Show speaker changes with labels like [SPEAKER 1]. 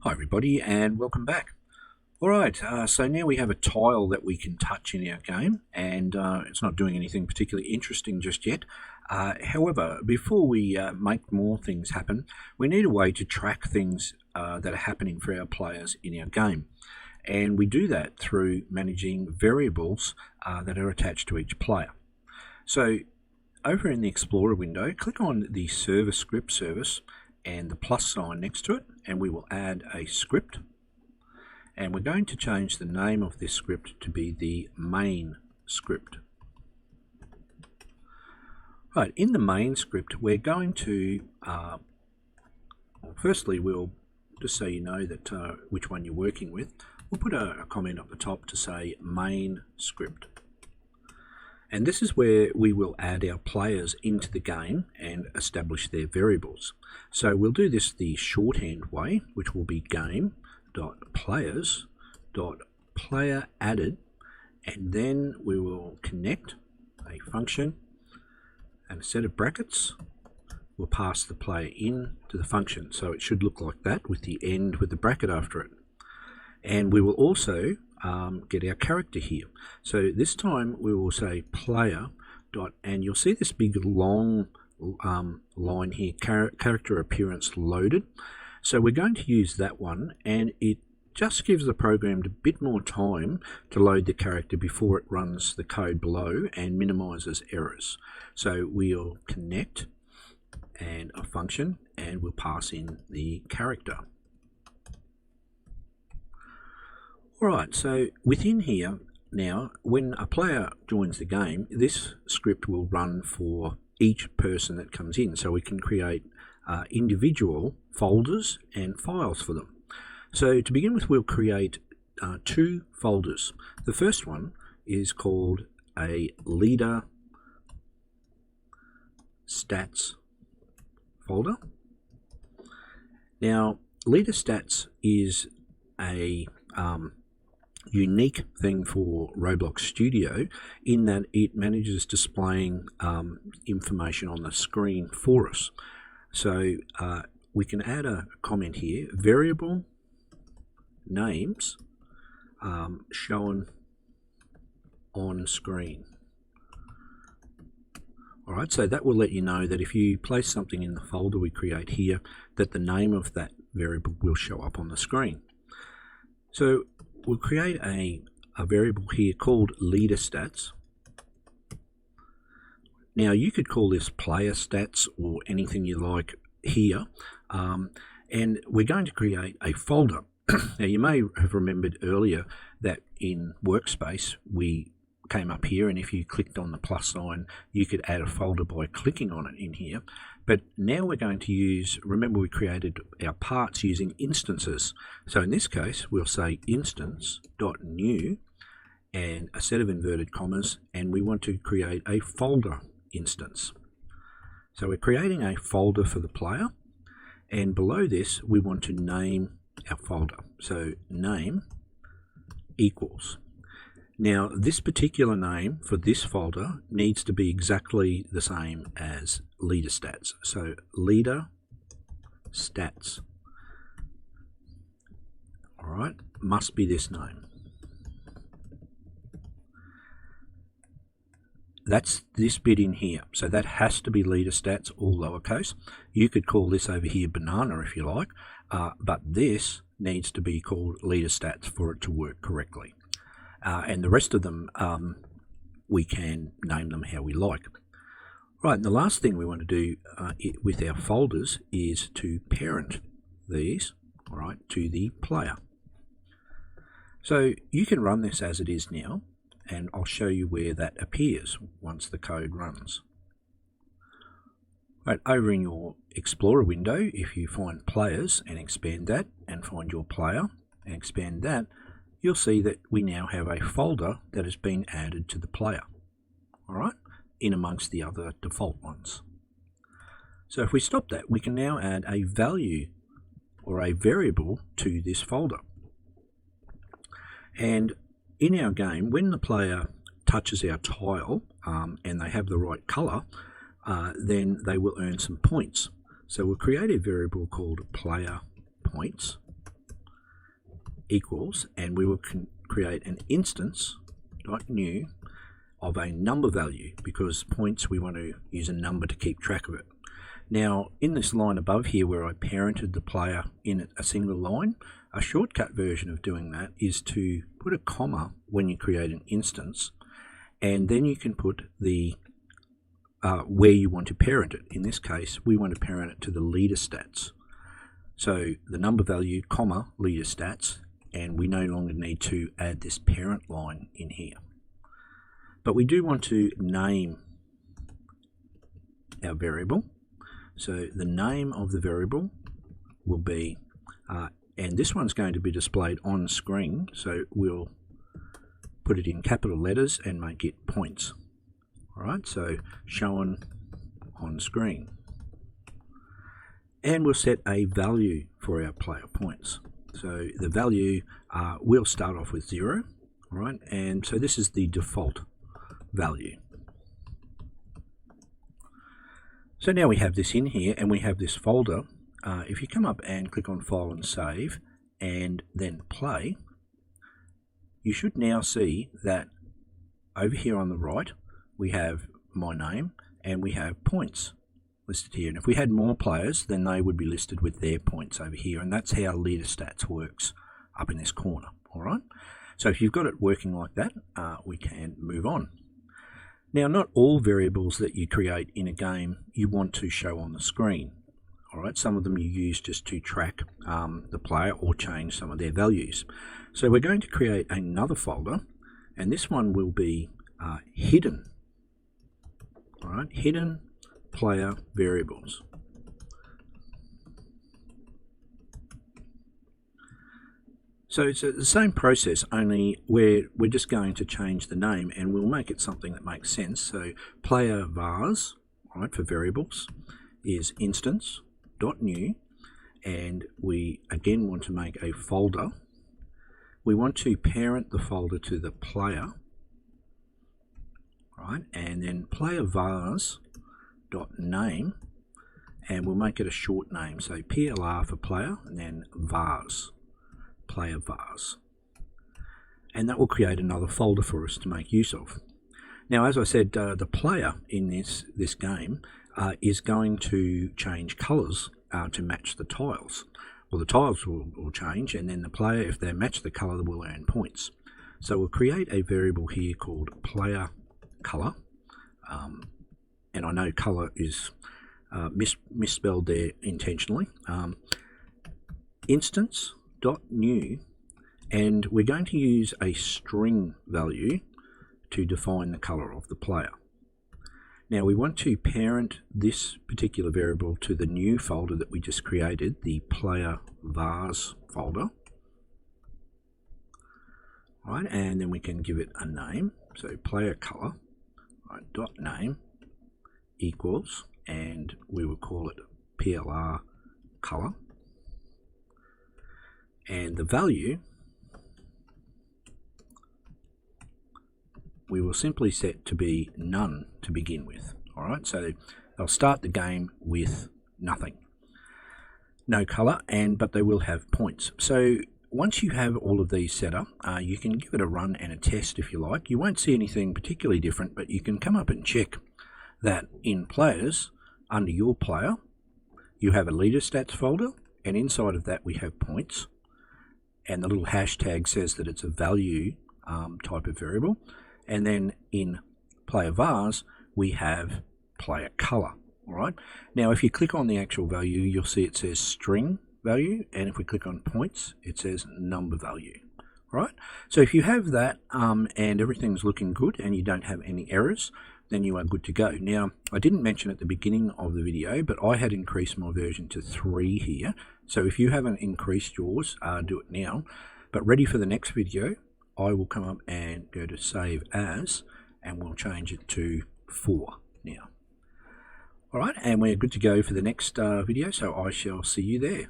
[SPEAKER 1] Hi everybody and welcome back. Alright, so now we have a tile that we can touch in our game, and it's not doing anything particularly interesting just yet. However, before we make more things happen, we need a way to track things that are happening for our players in our game. And we do that through managing variables that are attached to each player. So over in the Explorer window, click on the Server Script service and the plus sign next to it, and we will add a script. And we're going to change the name of this script to be the main script. Right, in the main script, we're going to, firstly, we'll just so you know that which one you're working with, we'll put a comment up the top to say main script. And this is where we will add our players into the game and establish their variables. So we'll do this the shorthand way, which will be game.players.playerAdded, and then we will connect a function and a set of brackets. We'll pass the player in to the function, so it should look like that with the end with the bracket after it. And we will also get our character here. So this time we will say player dot, and you'll see this big long line here, character appearance loaded. So we're going to use that one, and it just gives the program a bit more time to load the character before it runs the code below and minimizes errors. So we'll connect and a function, and we'll pass in the character. Alright, so within here now, when a player joins the game, this script will run for each person that comes in, so we can create individual folders and files for them. So to begin with, we'll create two folders. The first one is called a leader stats folder. Now, leader stats is a unique thing for Roblox Studio in that it manages displaying information on the screen for us. So we can add a comment here, variable names shown on screen. Alright, so that will let you know that if you place something in the folder we create here, that the name of that variable will show up on the screen. So we'll create a variable here called leader stats. Now you could call this player stats or anything you like here, and we're going to create a folder. Now you may have remembered earlier that in Workspace we came up here, and if you clicked on the plus sign you could add a folder by clicking on it in here. But now we're going to use, remember we created our parts using instances. So in this case we'll say instance.new and a set of inverted commas, and we want to create a folder instance. So we're creating a folder for the player, and below this we want to name our folder. So name equals. Now this particular name for this folder needs to be exactly the same as leader stats. So leader stats, alright, must be this name. That's this bit in here, so that has to be leader stats, all lowercase. You could call this over here banana if you like, but this needs to be called leader stats for it to work correctly. And the rest of them, we can name them how we like. Right, and the last thing we want to do with our folders is to parent these, all right, to the player. So you can run this as it is now, and I'll show you where that appears once the code runs. Right, over in your Explorer window, if you find players and expand that, and find your player and expand that, you'll see that we now have a folder that has been added to the player, all right, in amongst the other default ones. So if we stop that, we can now add a value or a variable to this folder. And in our game, when the player touches our tile and they have the right color, then they will earn some points. So we'll create a variable called player points, equals, and we will create an instance .new of a number value, because points, we want to use a number to keep track of it. Now, in this line above here where I parented the player in a single line, a shortcut version of doing that is to put a comma when you create an instance, and then you can put the where you want to parent it. In this case, we want to parent it to the leader stats. So the number value, comma, leader stats, and we no longer need to add this parent line in here. But we do want to name our variable. So the name of the variable will be, and this one's going to be displayed on screen, so we'll put it in capital letters and make it points. Alright, so shown on screen. And we'll set a value for our player points. So the value will start off with 0, alright, and so this is the default value. So now we have this in here, and we have this folder. If you come up and click on File and Save, and then Play, you should now see that over here on the right, we have my name, and we have points listed here. And if we had more players, then they would be listed with their points over here, and that's how Leader Stats works up in this corner. Alright, so if you've got it working like that, we can move on. Now, not all variables that you create in a game you want to show on the screen. Alright, some of them you use just to track the player or change some of their values. So we're going to create another folder, and this one will be hidden. Alright, hidden player variables. So it's the same process, only we're just going to change the name, and we'll make it something that makes sense. So player vars, right, for variables, is instance.new, and we again want to make a folder. We want to parent the folder to the player, right, and then player vars dot name, and we'll make it a short name, so PLR for player, and then vars, player vars, and that will create another folder for us to make use of. Now, as I said, the player in this game is going to change colors to match the tiles. Well, the tiles will change, and then the player, if they match the color, will earn points. So we'll create a variable here called player color, and I know color is misspelled there intentionally. Instance.new, and we're going to use a string value to define the color of the player. Now we want to parent this particular variable to the new folder that we just created, the player vars folder. Right, and then we can give it a name, so player color, right, dot name equals, and we will call it PLR color, and the value we will simply set to be none to begin with. Alright, so they'll start the game with nothing, no color, but they will have points. So once you have all of these set up, you can give it a run and a test if you like. You won't see anything particularly different, but you can come up and check that in players, under your player, you have a leader stats folder, and inside of that we have points, and the little hashtag says that it's a value type of variable. And then in player vars, we have player color. All right. Now, if you click on the actual value, you'll see it says string value, and if we click on points, it says number value. Right. So if you have that and everything's looking good and you don't have any errors, then you are good to go. Now, I didn't mention at the beginning of the video, but I had increased my version to 3 here. So if you haven't increased yours, do it now. But ready for the next video, I will come up and go to Save As, and we'll change it to 4 now. Alright, and we're good to go for the next video, so I shall see you there.